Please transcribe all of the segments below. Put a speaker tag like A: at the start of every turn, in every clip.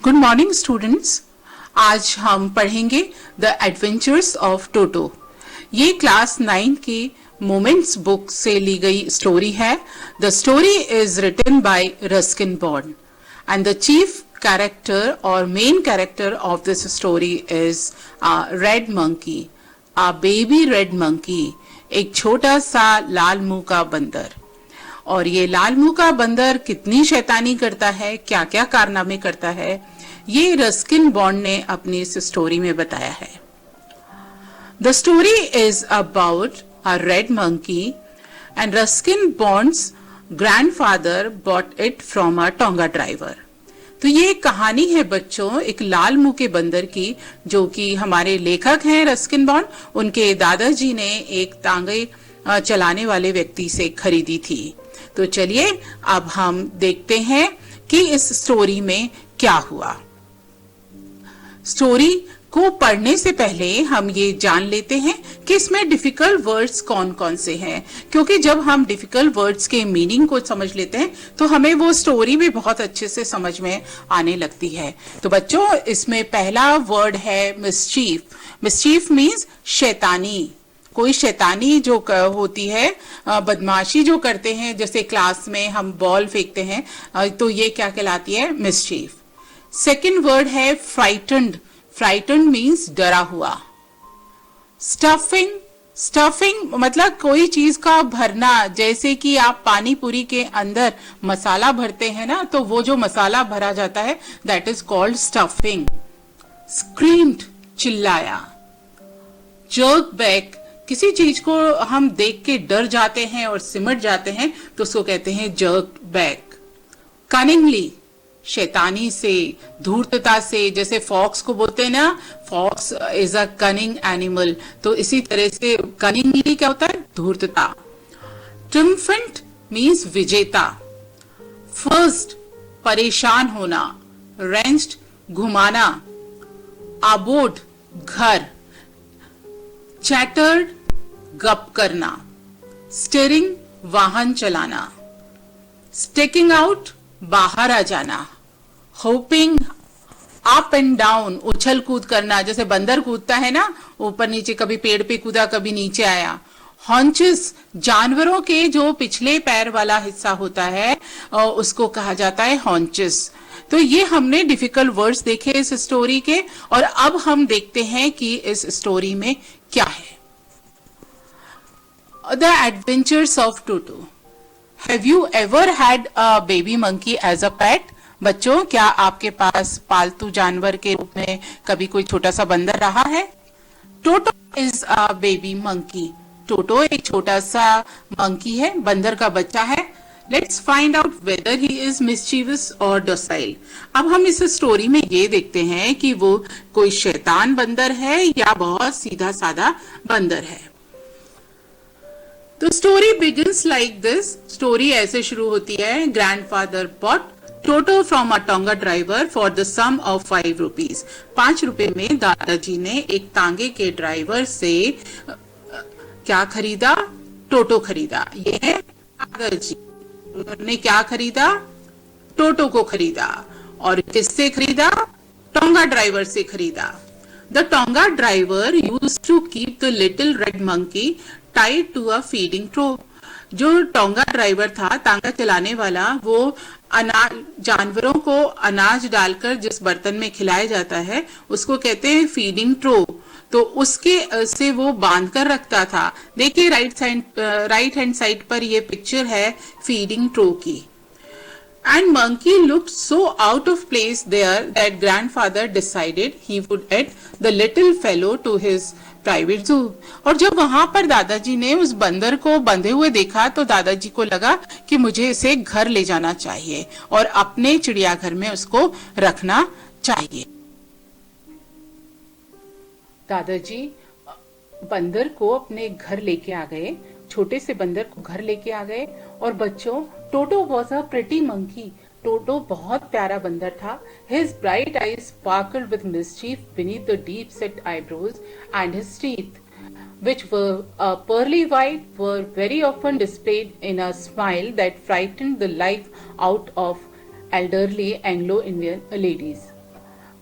A: Good morning students. आज हम पढ़ेंगे द एडवेंचर्स ऑफ टोटो। ये क्लास 9 की मोमेंट्स बुक से ली गई स्टोरी है। The story is written by Ruskin Bond and the chief character और main character of this story is red monkey, a baby red monkey, एक छोटा सा लाल मुंह का बंदर। और ये लाल मुंह का बंदर कितनी शैतानी करता है, क्या क्या कारनामे करता है, ये रस्किन बॉन्ड ने अपनी इस स्टोरी में बताया है। The story is about a red monkey and Ruskin bonds grandfather bought it from a tonga driver. तो ये कहानी है बच्चों एक लाल मुंह के बंदर की, जो कि हमारे लेखक हैं रस्किन बॉन्ड, उनके दादाजी ने एक तांगे चलाने वाले व्यक्ति से खरीदी थी। तो चलिए अब हम देखते हैं कि इस स्टोरी में क्या हुआ। स्टोरी को पढ़ने से पहले हम ये जान लेते हैं कि इसमें डिफिकल्ट वर्ड्स कौन कौन से हैं, क्योंकि जब हम डिफिकल्ट वर्ड्स के मीनिंग को समझ लेते हैं तो हमें वो स्टोरी भी बहुत अच्छे से समझ में आने लगती है। तो बच्चों इसमें पहला वर्ड है मिसचीफ। मिसचीफ मीन्स शैतानी। कोई शैतानी जो होती है, बदमाशी जो करते हैं, जैसे क्लास में हम बॉल फेंकते हैं, तो ये क्या कहलाती है, मिसचीफ। सेकंड वर्ड है फ्राइटन्ड। फ्राइटन्ड मीन्स डरा हुआ। स्टफिंग। स्टफिंग मतलब कोई चीज का भरना, जैसे कि आप पानी पूरी के अंदर मसाला भरते हैं ना, तो वो जो मसाला भरा जाता है that is called stuffing. Screamed, चिल्लाया। जर्क बैक, किसी चीज को हम देख के डर जाते हैं और सिमट जाते हैं तो उसको कहते हैं जर्क बैक। कनिंगली, शैतानी से, धूर्तता से, जैसे फॉक्स को बोलते हैं ना, fox is a cunning animal, तो इसी तरह से कनिंगली क्या होता है, धूर्तता। ट्रिम्फेंट मीन्स विजेता। फर्स्ट, परेशान होना। रेंच्ड, घुमाना। अबोर्ड, घर। चैटर्ड, गप करना। स्टीयरिंग, वाहन चलाना। स्टेकिंग आउट, बाहर आ जाना। होपिंग, अप एंड डाउन, उछल कूद करना, जैसे बंदर कूदता है ना, ऊपर नीचे, कभी पेड़ पे कूदा कभी नीचे आया। हॉन्चेस, जानवरों के जो पिछले पैर वाला हिस्सा होता है उसको कहा जाता है हॉन्चेस। तो ये हमने डिफिकल्ट वर्ड्स देखे इस स्टोरी के, और अब हम देखते हैं कि इस स्टोरी में क्या है। The adventures of Toto. Have you ever had a baby monkey as a pet? बच्चों, क्या आपके पास पालतू जानवर के रूप में कभी कोई छोटा सा बंदर रहा है? टोटो इज अ बेबी मंकी। टोटो एक छोटा सा मंकी है, बंदर का बच्चा है। Let's find out whether he is mischievous और डोसाइल। अब हम इस स्टोरी में ये देखते हैं कि वो कोई शैतान बंदर है या बहुत सीधा साधा बंदर है। तो story begins like this. Story ऐसे शुरू होती है। Grandfather bought Toto from a tonga driver for the sum of 5 rupees. 5 रुपए में दादाजी ने एक तांगे के ड्राइवर से क्या खरीदा? टोटो खरीदा। ये है दादाजी ने क्या खरीदा? टोटो को खरीदा। और किससे खरीदा? टोंगा ड्राइवर से खरीदा। The tonga driver used to keep the little red monkey tied to a feeding trough. जो टोंगा ड्राइवर था, तांगा चलाने वाला, वो जानवरों को अनाज डालकर जिस बर्तन में खिलाया जाता है उसको कहते हैं फीडिंग ट्रो। तो उसके से वो बांध कर रखता था। देखिए राइट हैंड साइड पर ये पिक्चर है फीडिंग ट्रो की। And monkey looked so out of place there that grandfather decided he would add the little fellow to his private zoo. और जब वहां पर दादाजी ने उस बंदर को बंधे हुए देखा तो दादाजी को लगा कि मुझे इसे घर ले जाना चाहिए और अपने चिड़ियाघर में उसको रखना चाहिए। दादाजी बंदर को अपने घर लेके आ गए, छोटे से बंदर को घर लेके आ गए। और बच्चों, Toto was a pretty monkey. Toto बहुत प्यारा बंदर था। His bright eyes sparkled with mischief beneath the deep-set eyebrows, and his teeth, which were pearly white, were very often displayed in a smile that frightened the life out of elderly Anglo-Indian ladies.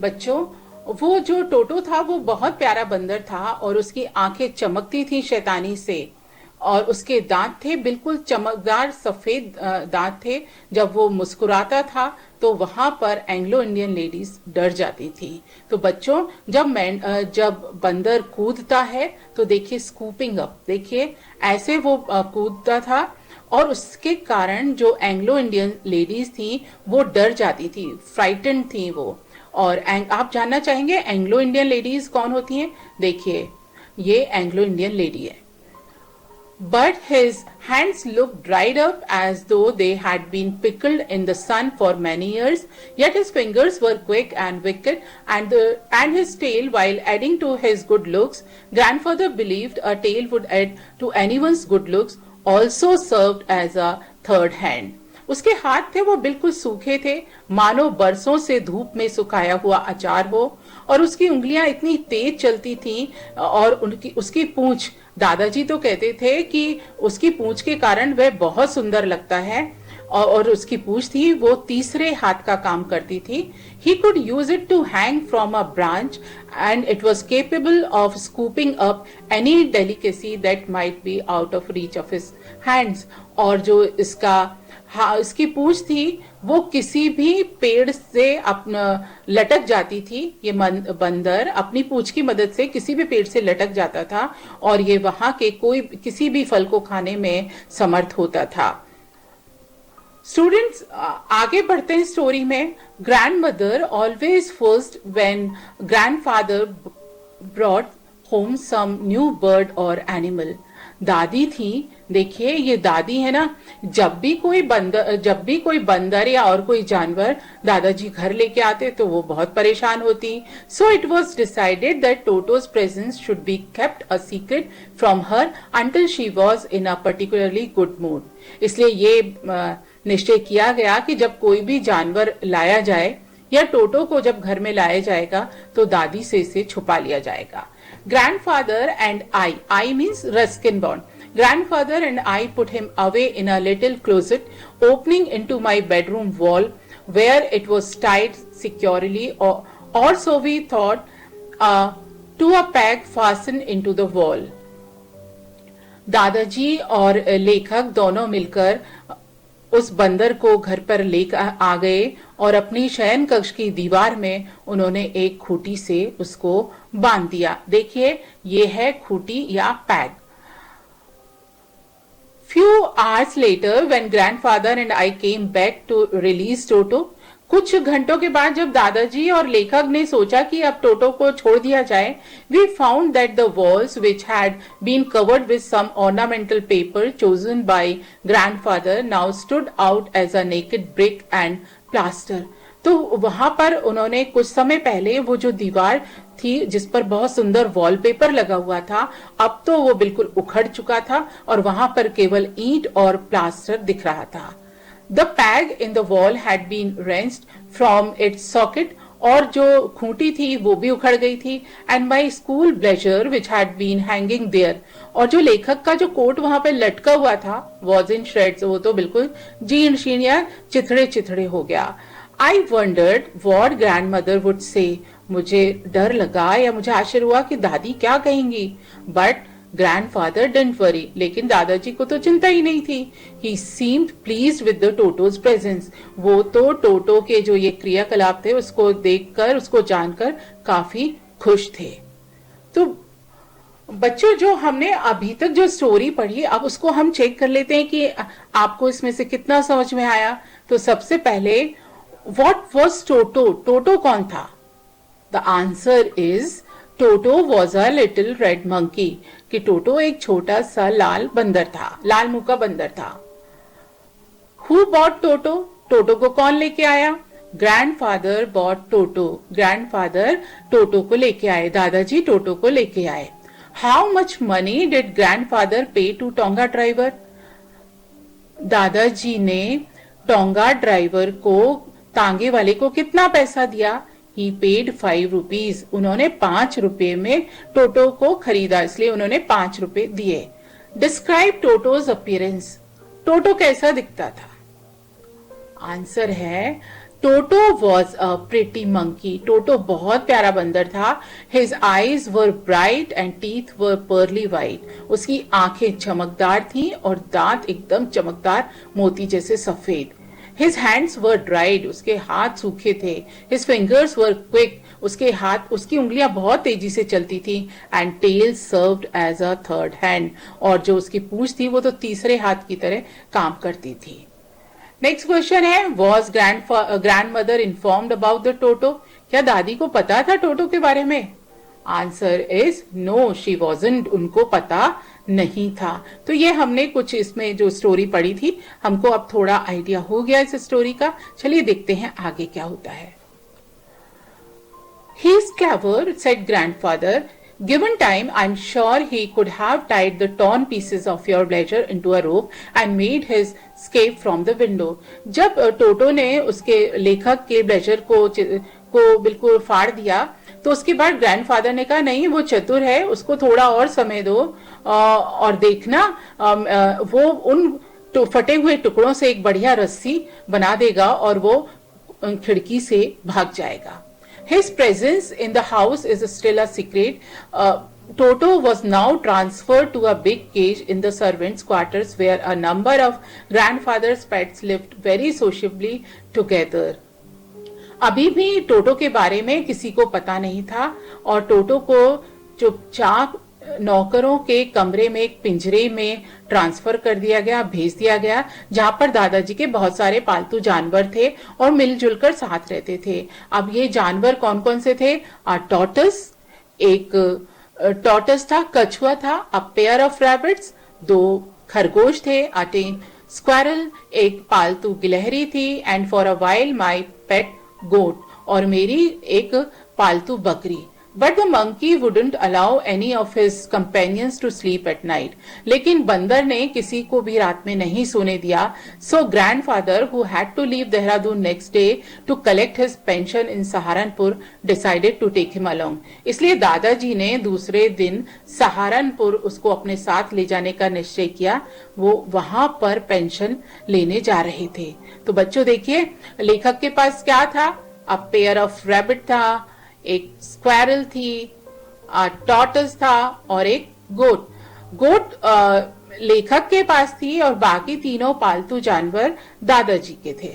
A: बच्चों, वो जो टोटो था वो बहुत प्यारा बंदर था और उसकी आंखें चमकती थी शैतानी से और उसके दांत थे बिल्कुल चमकदार सफेद दांत थे। जब वो मुस्कुराता था तो वहां पर एंग्लो इंडियन लेडीज डर जाती थी। तो बच्चों, जब बंदर कूदता है तो देखिए स्कूपिंग अप, देखिए ऐसे वो कूदता था और उसके कारण जो एंग्लो इंडियन लेडीज थी वो डर जाती थी, फ्राइटेंड थी वो। और आप जानना चाहेंगे एंग्लो इंडियन लेडीज कौन होती हैं? देखिए ये एंग्लो इंडियन लेडी है। But his hands looked dried up as though they had been pickled in the sun for many years. Yet his fingers were quick and wicked, and his tail, while adding to his good looks, grandfather believed a tail would add to anyone's good looks, also served as a third hand. उसके हाथ थे वो बिल्कुल सूखे थे, मानो बरसों से धूप में सुखाया हुआ अचार हो, और उसकी उंगलियां इतनी तेज चलती थीं और उसकी पूंछ, दादाजी तो कहते थे कि उसकी पूंछ के कारण वह बहुत सुंदर लगता है और उसकी पूंछ थी वो तीसरे हाथ का काम करती थी। He could use it to hang from a branch and it was capable of scooping up any delicacy that might be out of reach of his hands. और जो इसकी पूंछ थी वो किसी भी पेड़ से अपना लटक जाती थी। ये बंदर अपनी पूंछ की मदद से किसी भी पेड़ से लटक जाता था और ये वहां के किसी भी फल को खाने में समर्थ होता था। स्टूडेंट्स, आगे बढ़ते हैं स्टोरी में। Grandmother always first when grandfather brought home some new bird or animal. दादी थी, देखिए ये दादी है ना, जब भी कोई बंदर या और कोई जानवर दादाजी घर लेके आते तो वो बहुत परेशान होती। So it was decided that टोटोज presence should be kept a secret from her until she was in a particularly good mood. इसलिए ये निश्चय किया गया कि जब कोई भी जानवर लाया जाए या टोटो को जब घर में लाया जाएगा तो दादी से इसे छुपा लिया जाएगा। Grandfather and I means Ruskin Bond. Grandfather and I put him away in a little closet opening into my bedroom wall where it was tied securely or so we thought to a peg fastened into the wall. दादाजी और लेखक दोनों मिलकर उस बंदर को घर पर लेकर आ गए और अपनी शयन कक्ष की दीवार में उन्होंने एक खूंटी से उसको बांध दिया। देखिए ये है खूंटी या peg. Few hours later, when grandfather and I came back to release Toto, कुछ घंटों के बाद जब दादाजी और लेखक ने सोचा कि अब टोटो को छोड़ दिया जाए, we found that the walls which had been covered with some ornamental paper chosen by grandfather now stood out as a naked brick and plaster. तो वहां पर उन्होंने कुछ समय पहले वो जो दीवार थी जिस पर बहुत सुंदर वॉलपेपर लगा हुआ था, अब तो वो बिल्कुल उखड़ चुका था और वहां पर केवल ईंट और प्लास्टर दिख रहा था। The peg in the wall had been wrenched from its socket, और जो खूंटी थी वो भी उखड़ गई थी। And my school blazer which had been hanging there, और जो लेखक का जो कोट वहां पे लटका हुआ था was in shreds, वो तो बिल्कुल जीर्ण शीर्ण या चिथड़े चिथड़े हो गया। I wondered what grandmother would say, मुझे डर लगा या मुझे आश्चर्य हुआ कि दादी क्या कहेंगी। But grandfather didn't worry, लेकिन दादाजी को तो चिंता ही नहीं थी। He seemed pleased with the Toto's presence. वो तो टोटो के जो ये क्रियाकलाप थे उसको देखकर, उसको जानकर काफी खुश थे। तो बच्चों, जो हमने अभी तक जो स्टोरी पढ़ी अब उसको हम चेक कर लेते हैं कि आपको इसमें से कितना समझ में आया। तो सबसे पहले व्हाट वाज टोटो? टोटो कौन था? The answer is Toto was a little red monkey, कि टोटो एक छोटा सा लाल बंदर था, लाल मुंह का बंदर था। Who bought toto? टोटो को कौन लेके आया? ग्रैंडफादर बॉट टोटो, ग्रैंडफादर टोटो को लेके आए, दादाजी टोटो को लेके आए। How much money did grandfather पे टू टोंगा ड्राइवर? दादाजी ने टोंगा ड्राइवर को, तांगे वाले को कितना पैसा दिया? He paid 5 rupees. उन्होंने 5 रुपए में टोटो को खरीदा, इसलिए उन्होंने 5 रुपए दिए। Describe Toto's appearance. टोटो कैसा दिखता था? आंसर है Toto was a pretty monkey. Toto बहुत प्यारा बंदर था। His eyes were bright and teeth were pearly white. उसकी आंखें चमकदार थीं और दांत एकदम चमकदार मोती जैसे सफेद। His hands were dried. उसके हाथ सूखे थे। His fingers were quick. उसकी उंगलियां बहुत तेजी से चलती थी। And tail served as a third hand. और जो उसकी पूंछ थी वो तो तीसरे हाथ की तरह काम करती थी। नेक्स्ट क्वेश्चन है, was grandmother informed about the Toto? क्या दादी को पता था टोटो के बारे में? Answer is no, she wasn't. उनको पता नहीं था। तो ये हमने कुछ इसमें जो स्टोरी पढ़ी थी, हमको अब थोड़ा आइडिया हो गया इस स्टोरी का। चलिए देखते हैं आगे क्या होता है। He is clever, said grandfather. Given time, I'm sure he could have tied the torn pieces of your bleacher into a rope and made his escape from the window. जब टोटो ने उसके लेखक के ब्लेजर को बिल्कुल फाड़ दिया, तो उसके बाद ग्रैंडफादर ने कहा नहीं, वो चतुर है, उसको थोड़ा और समय दो और देखना वो उन फटे हुए टुकड़ों से एक बढ़िया रस्सी बना देगा और वो खिड़की से भाग जाएगा। His presence in the house is still a secret. Toto was now transferred to a big cage in the servants' quarters where a number of grandfather's pets lived very sociably together. अभी भी टोटो के बारे में किसी को पता नहीं था और टोटो को चुपचाप नौकरों के कमरे में एक पिंजरे में ट्रांसफर कर दिया गया, भेज दिया गया, जहां पर दादाजी के बहुत सारे पालतू जानवर थे और मिलजुल कर साथ रहते थे। अब ये जानवर कौन कौन से थे? एक टॉर्टस था, कछुआ था, अ पेयर ऑफ रैबिट्स, 2 खरगोश थे, अटेन स्क्वारल, एक पालतू गिलहरी थी, and for a while my pet goat, और मेरी एक पालतू बकरी। But the monkey wouldn't allow any of his companions to sleep at night. लेकिन बंदर ने किसी को भी रात में नहीं सोने दिया। So grandfather, who had to leave Dehradun next day to collect his pension in Saharanpur, decided to take him along. इसलिए दादाजी ने दूसरे दिन सहारनपुर उसको अपने साथ ले जाने का निश्चय किया। वो वहां पर पेंशन लेने जा रहे थे। तो बच्चों देखिए, लेखक के पास क्या था? अ पेयर ऑफ रैबिट था, एक स्क्वारल थी, टॉर्टस था और एक गोट लेखक के पास थी और बाकी तीनों पालतू जानवर दादाजी के थे।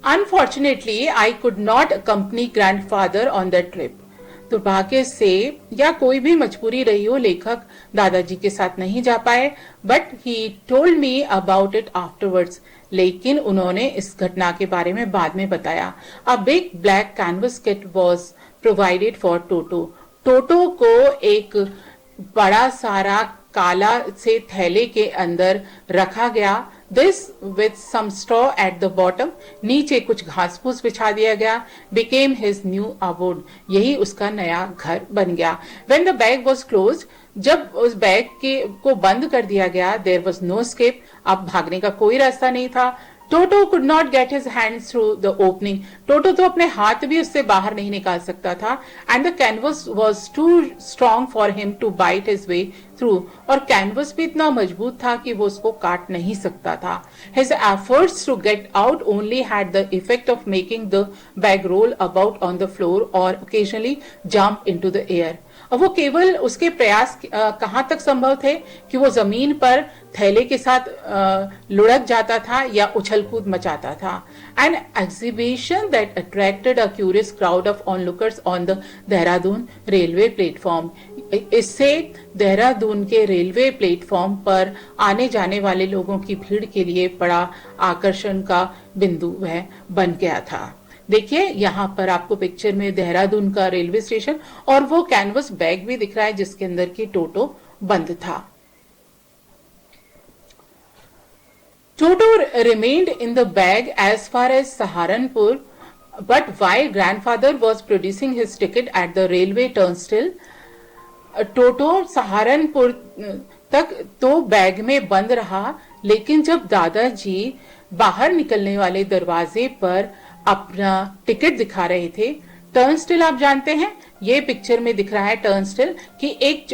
A: Unfortunately I could not accompany grandfather on that trip. दुर्भाग्य से या कोई भी मजबूरी रही हो, लेखक दादाजी के साथ नहीं जा पाए। But he told me about it afterwards. लेकिन उन्होंने इस घटना के बारे में बाद में बताया। A big black canvas kit was provided for Toto. Toto को एक बड़ा सारा काला से थैले के अंदर रखा गया। This with some straw at the bottom. नीचे कुछ घास फूस बिछा दिया गया। Became his new abode. यही उसका नया घर बन गया। When the bag was closed, जब उस बैग को बंद कर दिया गया, देयर वॉज नो एस्केप। अब भागने का कोई रास्ता नहीं था। Toto could not get his hands through the opening. Toto तो अपने हाथ भी उससे बाहर नहीं निकाल सकता था। And the canvas was too strong for him to bite his way through. और कैनवस भी इतना मजबूत था कि वो उसको काट नहीं सकता था। His efforts to get out only had the effect of making the bag roll about on the floor और occasionally jump into the air. और वो केवल उसके प्रयास कहां तक संभव थे कि वो जमीन पर थैले के साथ लुढ़क जाता था या उछल कूद मचाता था। An exhibition that attracted a curious crowd of onlookers on the Dehradun railway platform. इससे देहरादून के रेलवे प्लेटफॉर्म पर आने जाने वाले लोगों की भीड़ के लिए बड़ा आकर्षण का बिंदु वह बन गया था। देखिए यहाँ पर आपको पिक्चर में देहरादून का रेलवे स्टेशन और वो कैनवस बैग भी दिख रहा है जिसके अंदर की टोटो बंद था। टोटो remained in the bag as far as Saharanpur, but while grandfather was producing his ticket at the railway turnstile, टोटो सहारनपुर तक तो बैग में बंद रहा। लेकिन जब दादाजी बाहर निकलने वाले दरवाजे पर अपना टिकट दिखा रहे थे, टर्नस्टिल आप जानते हैं, ये पिक्चर में दिख रहा है टर्नस्टिल कि एक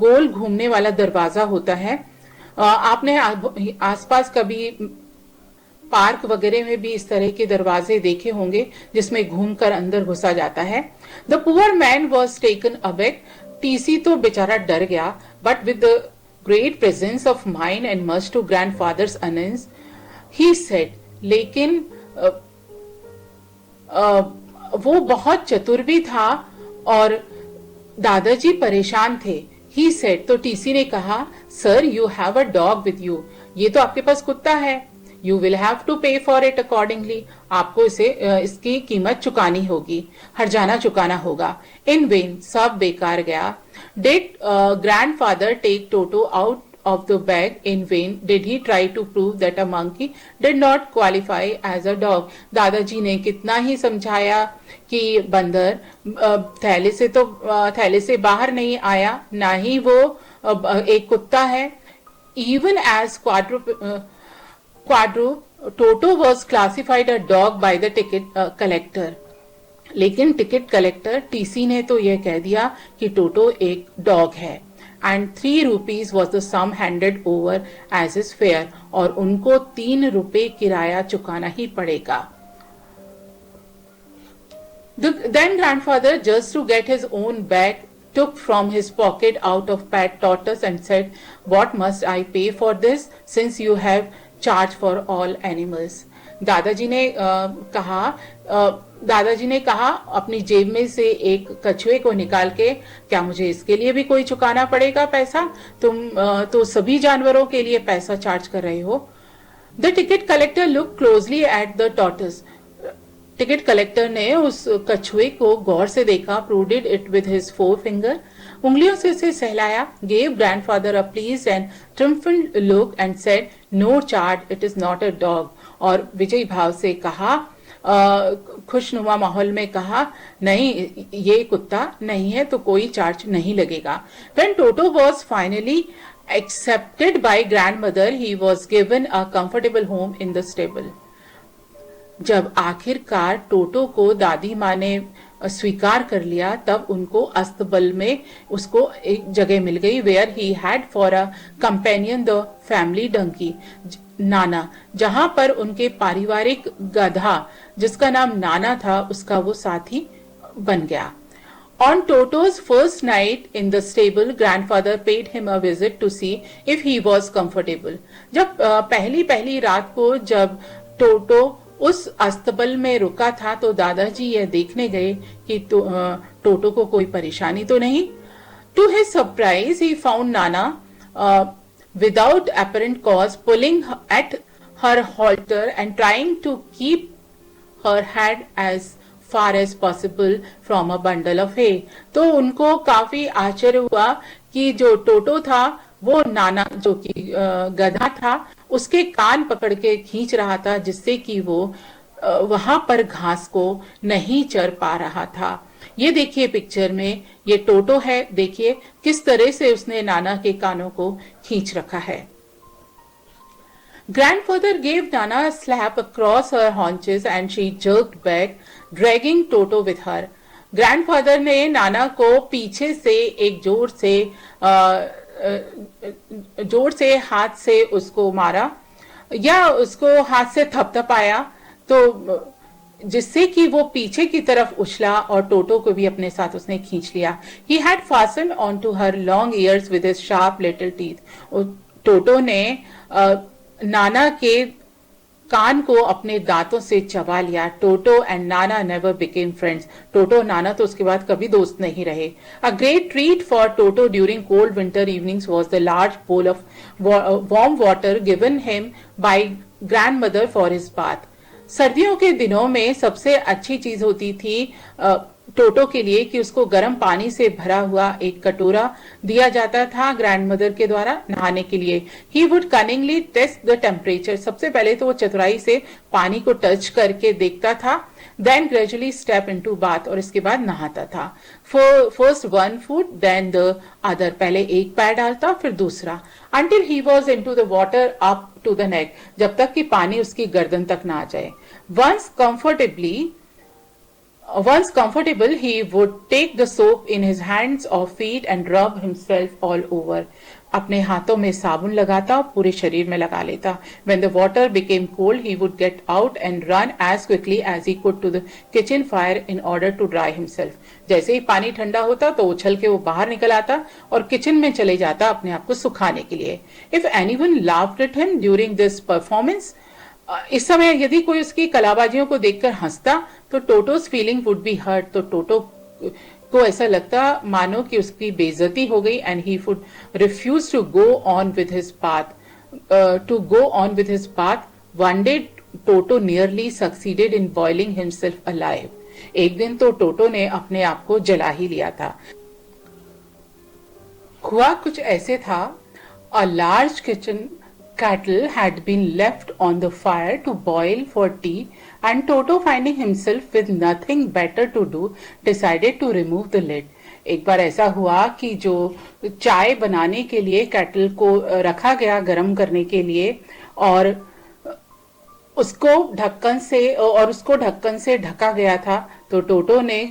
A: गोल घूमने वाला दरवाजा होता है। आपने आसपास कभी पार्क वगैरह में भी इस तरह के दरवाजे देखे होंगे जिसमें घूमकर अंदर घुसा जाता है. The poor man was taken aback. TC तो बेचारा डर गया, but with the great presence of mind and much to grandfather's annoyance he said. लेकिन वो बहुत चतुर भी था और दादाजी परेशान थे. ही सेड, तो टीसी ने कहा, sir you have a dog with you. ये तो आपके पास कुत्ता है. यू विल हैव टू पे फॉर इट अकॉर्डिंगली. आपको इसकी कीमत चुकानी होगी, हर्जाना चुकाना होगा. इन वेन, सब बेकार गया. Did grandfather take Toto out of the bag in vain? Did he try to prove that a monkey did not qualify as a dog? दादाजी ने कितना ही समझाया कि बंदर थैले से बाहर नहीं आया, ना ही वो एक कुत्ता है. Even as quadru Toto was classified a dog by the ticket collector. लेकिन टिकट कलेक्टर टीसी ने तो यह कह दिया कि टोटो एक डॉग है. And 3 rupees was the sum handed over as his fare. और उनको 3 रुपए किराया चुकाना ही पड़ेगा. Then grandfather, just to get his own bag, took from his pocket out of pet tortoise and said, what must I pay for this, since you have charged for all animals? दादाजी ने कहा अपनी जेब में से एक कछुए को निकाल के, क्या मुझे इसके लिए भी कोई चुकाना पड़ेगा पैसा? तुम तो सभी जानवरों के लिए पैसा चार्ज कर रहे हो. The ticket collector look closely at the tortoise. Ticket collector ने उस कछुए को गौर से देखा. Prodded it with his 4 finger. उंगलियों से उसे सहलाया. Gave grandfather a pleased and triumphant look and said, no charge, it is not a dog. और विजयी भाव से कहा, खुशनुमा माहौल में कहा, नहीं ये कुत्ता नहीं है तो कोई चार्ज नहीं लगेगा. When Toto was finally accepted by grandmother, he was given a comfortable home in the stable. जब आखिरकार टोटो को दादी माँ ने स्वीकार कर लिया, तब उनको अस्तबल में उसको एक जगह मिल गई. Where he had for a companion the family donkey, Nana, जहां पर उनके पारिवारिक गधा जिसका नाम नाना था उसका वो साथी बन गया. On Toto's first night in the stable, grandfather paid him a visit to see if he was comfortable. जब पहली रात को जब टोटो उस अस्तबल में रुका था तो दादाजी यह देखने गए कि टोटो को कोई परेशानी तो नहीं. To his surprise, he found Nana without apparent cause pulling at her halter and trying to keep her head as far as possible from a bundle of hay. तो उनको काफी आश्चर्य हुआ कि जो टोटो था वो नाना जो कि गधा था उसके कान पकड़ के खींच रहा था, जिससे कि वो वहां पर घास को नहीं चर पा रहा था. ये देखिए पिक्चर में ये टोटो है, देखिए किस तरह से उसने नाना के कानों को खींच रखा है. Grandfather gave Nana a slap across her haunches and she jerked back, dragging Toto with her. Grandfather ने नाना को पीछे से एक जोर से हाथ से उसको मारा या उसको हाथ से थपथपाया, तो जिससे कि वो पीछे की तरफ उछला और टोटो को भी अपने साथ उसने खींच लिया. He had fastened onto her long ears with his sharp little teeth. टोटो ने नाना के कान को अपने दांतों से चबा लिया. टोटो and Nana never became friends. टोटो और नाना तो उसके बाद कभी दोस्त नहीं रहे. A great treat for Toto during cold winter evenings was the large bowl of warm water given him by grandmother for his bath. सर्दियों के दिनों में सबसे अच्छी चीज होती थी टोटो के लिए कि उसको गर्म पानी से भरा हुआ एक कटोरा दिया जाता था ग्रैंडमदर के द्वारा नहाने के लिए. He would cunningly test the temperature. सबसे पहले तो वो चतुराई से पानी को टच करके देखता था. Then gradually step into bath, और इसके बाद नहाता था. First 1 foot then the other. पहले एक पैर डालता फिर दूसरा. Until he was into the water up to the neck. जब तक कि पानी उसकी गर्दन तक ना आ जाए. Once comfortable, he would take the soap in his hands or feet and rub himself all over. अपने हाथों में साबुन लगाता, पूरे शरीर में लगा लेता। When the water became cold, he would get out and run as quickly as he could to the kitchen fire in order to dry himself. जैसे ही पानी ठंडा होता तो उछल के वो बाहर निकल आता और किचन में चले जाता अपने आप को सुखाने के लिए। If anyone laughed at him during this performance, इस समय यदि कोई उसकी कलाबाजियों को देखकर हंसता तो टोटो's feeling would be hurt। तो टोटो को ऐसा लगता मानो कि उसकी बेइज्जती हो गई and he would refuse to go on with his path. One day Toto nearly succeeded in boiling himself alive. एक दिन तो टोटो ने अपने आप को जला ही लिया था। हुआ कुछ ऐसे था, a large kitchen kettle had been left on the fire to boil for tea, and Toto, finding himself with nothing better to do, decided to remove the lid. एक बार ऐसा हुआ कि जो चाय बनाने के लिए केटल को रखा गया गर्म करने के लिए और उसको ढक्कन से ढका गया था, तो टोटो ने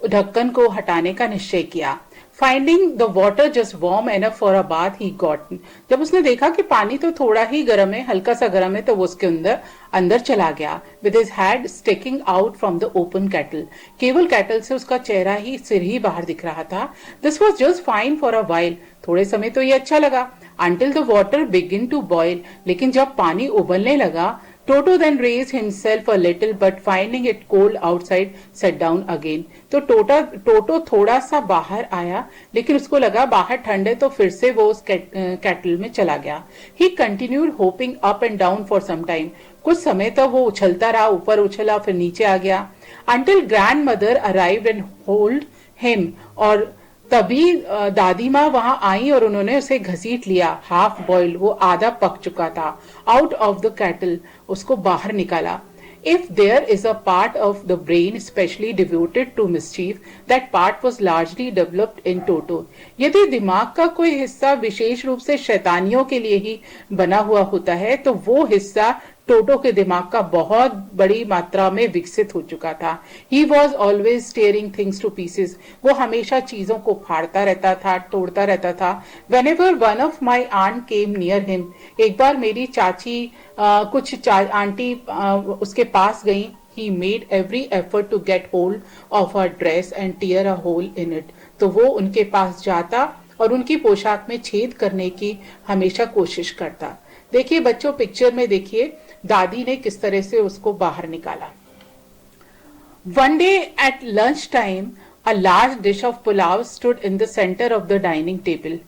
A: ढक्कन को हटाने का निश्चय किया। Finding the water just warm enough for a bath, he got. जब उसने देखा कि पानी तो थोड़ा ही गर्म है, हल्का सा गर्म है, तो वो उसके अंदर चला गया। With his head sticking out from the open kettle. केवल केटल से उसका चेहरा ही, सिर ही बाहर दिख रहा था। This was just fine for a while. थोड़े समय तो ये अच्छा लगा। Until the water began to boil. लेकिन जब पानी उबलने लगा, Toto then raised himself a little, but finding it cold outside, sat down again. तो टोटो थोड़ा सा बाहर आया, लेकिन उसको लगा बाहर ठंड है, तो फिर से वो उस केटल में चला गया। He continued hopping up and down for some time. कुछ समय तक वो उछलता रहा, ऊपर उछला फिर नीचे आ गया। Until grandmother arrived and hold him, और तभी दादी माँ वहां आई और उन्होंने उसे घसीट लिया। हाफ बॉइल्ड, वो आधा पक चुका था। आउट ऑफ द केटल, उसको बाहर निकाला। If there is a part of the brain specially devoted to mischief, that part was largely developed in Toto. यदि दिमाग का कोई हिस्सा विशेष रूप से शैतानियों के लिए ही बना हुआ होता है, तो वो हिस्सा टोटो के दिमाग का बहुत बड़ी मात्रा में विकसित हो चुका था। He was always tearing things to pieces. वो हमेशा चीजों को फाड़ता रहता था, तोड़ता रहता था। Whenever one of my aunt came near him, एक बार मेरी चाची आंटी उसके पास गई। He made every effort to get hold of her dress and tear a hole in it. तो वो उनके पास जाता और उनकी पोशाक में छेद करने की हमेशा कोशिश करता। देखिए बच्चों, पिक्चर में देखिए दादी ने किस तरह से उसको बाहर निकाला। One day at lunch time, a large dish of pulao stood in the center of the dining table.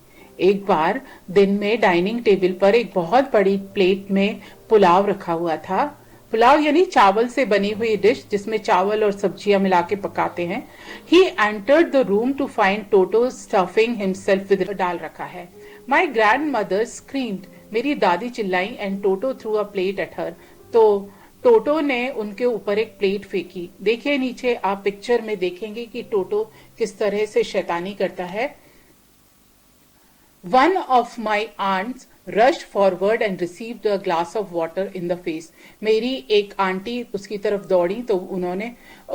A: एक बार दिन में डाइनिंग टेबल पर एक बहुत बड़ी प्लेट में पुलाव रखा हुआ था। पुलाव यानी चावल से बनी हुई डिश जिसमें चावल और सब्जियां मिला के पकाते हैं। He entered the room to find Toto stuffing himself with डाल रखा है। My grandmother screamed. मेरी दादी चिल्लाई and Toto threw a plate at her. तो टोटो ने उनके ऊपर एक प्लेट फेंकी। देखिए नीचे आप पिक्चर में देखेंगे कि टोटो किस तरह से शैतानी करता है। One of my aunts rushed forward and received a glass of water in the face. मेरी एक आंटी उसकी तरफ दौड़ी तो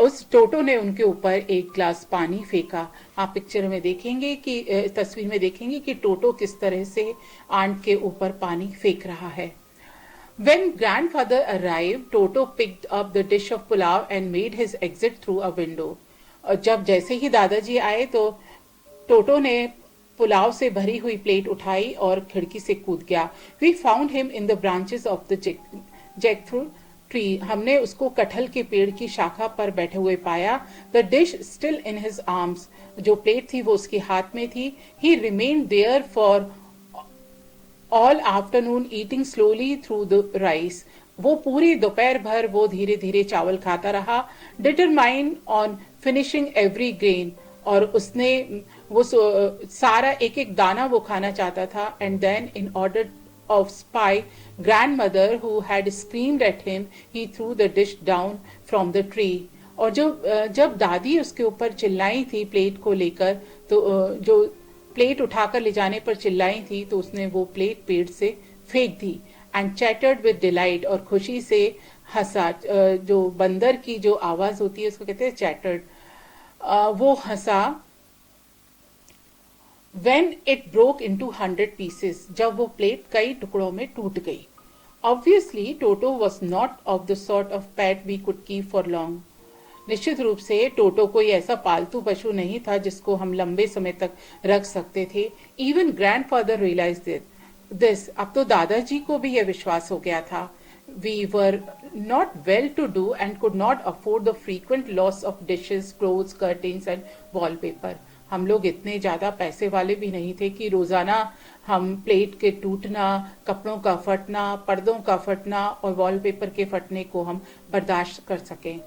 A: उस टोटो ने उनके ऊपर एक ग्लास पानी फेंका। आप पिक्चर में देखेंगे कि तस्वीर में देखेंगे कि टोटो किस तरह से आंट के ऊपर पानी फेंक रहा है। When grandfather arrived, Toto picked up the dish of pulao and made his exit through a window. और जब जैसे ही दादाजी आए तो टोटो ने पुलाव से भरी हुई प्लेट उठाई और खिड़की से कूद गया। We found him in the branches of the jackfruit tree. हमने उसको कटहल के पेड़ की शाखा पर बैठे हुए पाया। The dish still in his arms. जो प्लेट थी वो उसके हाथ में थी। He remained there for all afternoon eating slowly through the rice. वो पूरी दोपहर भर वो धीरे धीरे चावल खाता रहा। Determined on finishing every grain. और उसने वो सारा एक एक दाना वो खाना चाहता था। And then in order of spite, grandmother who had screamed at him, he threw the dish down from the tree. और जब दादी उसके ऊपर चिल्लाई थी प्लेट को लेकर, तो जो प्लेट उठाकर ले जाने पर चिल्लाई थी तो उसने वो प्लेट पेड़ से फेंक दी। एंड चैटर्ड विद डिलाइट, और खुशी से हंसा। जो बंदर की जो आवाज होती है उसको कहते हैं चैटर्ड। वो हंसा। When it broke into 100 pieces, जब वो प्लेट कई टुकड़ों में टूट गई. Obviously, Toto was not of the sort of pet we could keep for long. निश्चित रूप से टोटो कोई ऐसा पालतू पशु नहीं था जिसको हम लंबे समय तक रख सकते थे. Even grandfather realised this. अब तो दादाजी को भी यह विश्वास हो गया था. We were not well to do and could not afford the frequent loss of dishes, clothes, curtains and wallpaper. हम लोग इतने ज्यादा पैसे वाले भी नहीं थे कि रोजाना हम प्लेट के टूटना, कपड़ों का फटना, पर्दों का फटना और वॉलपेपर के फटने को हम बर्दाश्त कर सकें.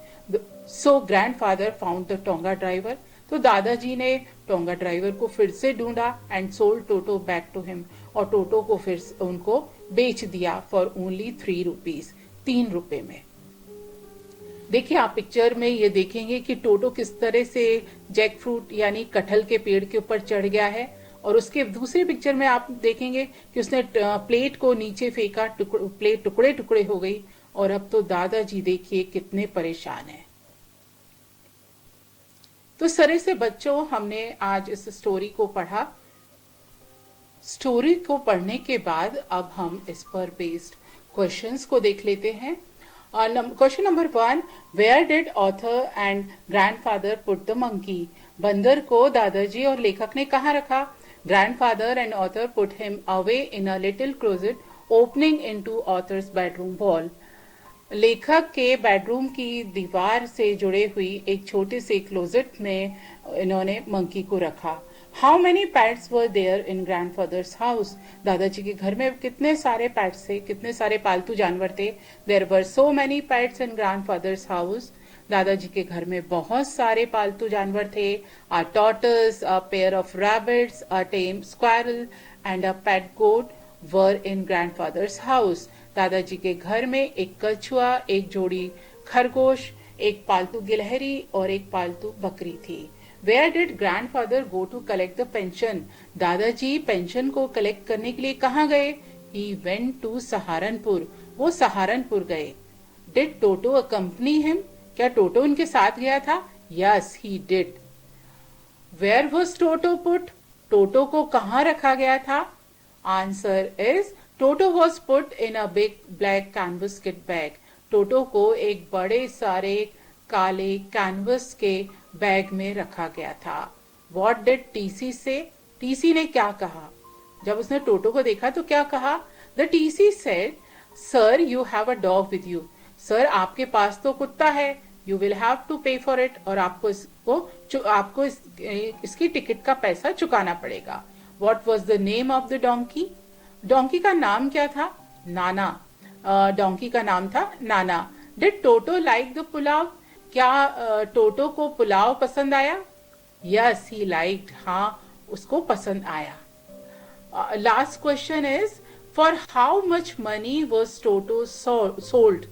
A: So grandfather found the tonga driver. तो दादाजी ने टोंगा ड्राइवर को फिर से ढूंढा and sold Toto back to him. और टोटो को फिर उनको बेच दिया फॉर ओनली 3 रुपीज, 3 रुपए में. देखिए आप पिक्चर में ये देखेंगे कि टोटो किस तरह से जैक फ्रूट यानी कटहल के पेड़ के ऊपर चढ़ गया है. और उसके दूसरे पिक्चर में आप देखेंगे कि उसने प्लेट को नीचे फेंका, प्लेट टुकड़े टुकड़े हो गई. और अब तो दादाजी देखिए कितने परेशान हैं. तो इस तरह से बच्चों हमने आज इस स्टोरी को पढ़ा. स्टोरी को पढ़ने के बाद अब हम इस पर बेस्ड क्वेश्चंस को देख लेते हैं. Question number 1, where did author and grandfather put the monkey. बंदर को दादाजी और लेखक ने कहाँ रखा. Grandfather and author put him away in a little closet opening into author's bedroom wall. लेखक के बेडरूम की दीवार से जुड़े हुई एक छोटे से क्लोजेट में इन्होंने मंकी को रखा. How many pets were there in grandfather's house. दादाजी के घर में कितने सारे पैट्स थे, कितने सारे पालतू जानवर थे. There were so many pets in grandfather's house. दादाजी के घर में बहुत सारे पालतू जानवर थे. A tortoise, a pair of rabbits, a tame squirrel and a pet goat were in grandfather's house. दादाजी के घर में एक कछुआ, एक जोड़ी खरगोश, एक पालतू गिलहरी और एक पालतू बकरी थी. Where did grandfather go to collect the pension. दादाजी पेंशन को कलेक्ट करने के लिए कहाँ गए. He went to Saharanpur. वो सहारनपुर गए. Did Toto accompany him. क्या टोटो उनके साथ गया था. Yes he did. Where was Toto put. Toto को कहाँ रखा गया था. Answer is Toto was put in a big black canvas kit bag. Toto को एक बड़े सारे काले कैनवस के बैग में रखा गया था. वॉट डिड टीसी से. टीसी ने क्या कहा. जब उसने टोटो को देखा तो क्या कहा. The TC said, sir you have a dog with you. Sir आपके पास तो कुत्ता है. यू विल हैव टू पे फॉर इट. और आपको इसकी टिकट का पैसा चुकाना पड़ेगा. What was the name of the donkey. Donkey का नाम क्या था. नाना. डोंकी का नाम था नाना. Did toto like the pulao. क्या टोटो को पुलाव पसंद आया. Yes he liked. हाँ उसको पसंद आया. Last question is, for how much money was toto sold.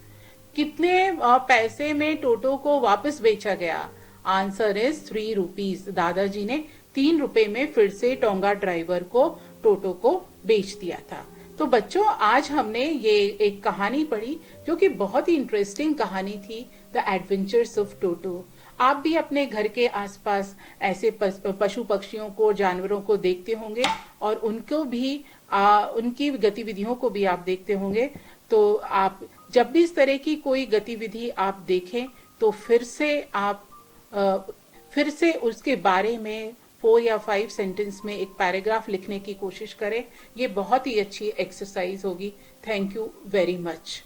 A: कितने पैसे में टोटो को वापस बेचा गया. Answer is 3 rupees. दादाजी ने 3 रुपए में फिर से टोंगा ड्राइवर को टोटो को बेच दिया था. तो बच्चों आज हमने ये एक कहानी पढ़ी जो कि बहुत ही इंटरेस्टिंग कहानी थी, द एडवेंचर्स ऑफ टोटो. आप भी अपने घर के आसपास ऐसे पशु पक्षियों को, जानवरों को देखते होंगे और उनको भी उनकी गतिविधियों को भी आप देखते होंगे. तो आप जब भी इस तरह की कोई गतिविधि आप देखें तो फिर से उसके बारे में 4 या 5 सेंटेंस में एक पैराग्राफ लिखने की कोशिश करें. ये बहुत ही अच्छी एक्सरसाइज होगी. Thank you very much.